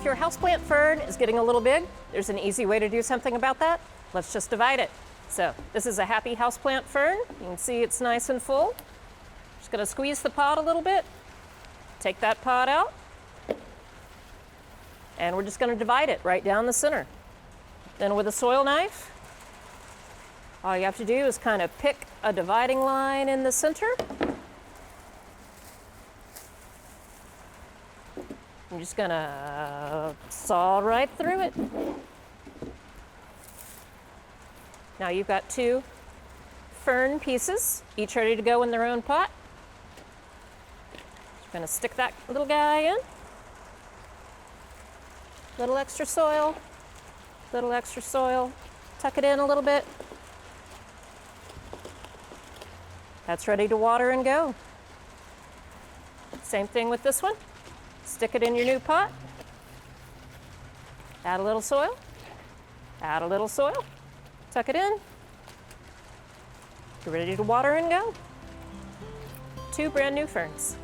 If your houseplant fern is getting a little big, there's an easy way to do something about that. Let's just divide it. So this is a happy houseplant fern. You can see it's nice and full. Just gonna squeeze the pot a little bit. Take that pot out. And we're just gonna divide it right down the center. Then with a soil knife, all you have to do is kind of pick a dividing line in the center. I'm just gonna saw right through it. Now you've got 2 fern pieces, each ready to go in their own pot. Just gonna stick that little guy in. Little extra soil, tuck it in a little bit. That's ready to water and go. Same thing with this one. Stick it in your new pot. Add a little soil. Add a little soil. Tuck it in. You're ready to water and go. 2 brand new ferns.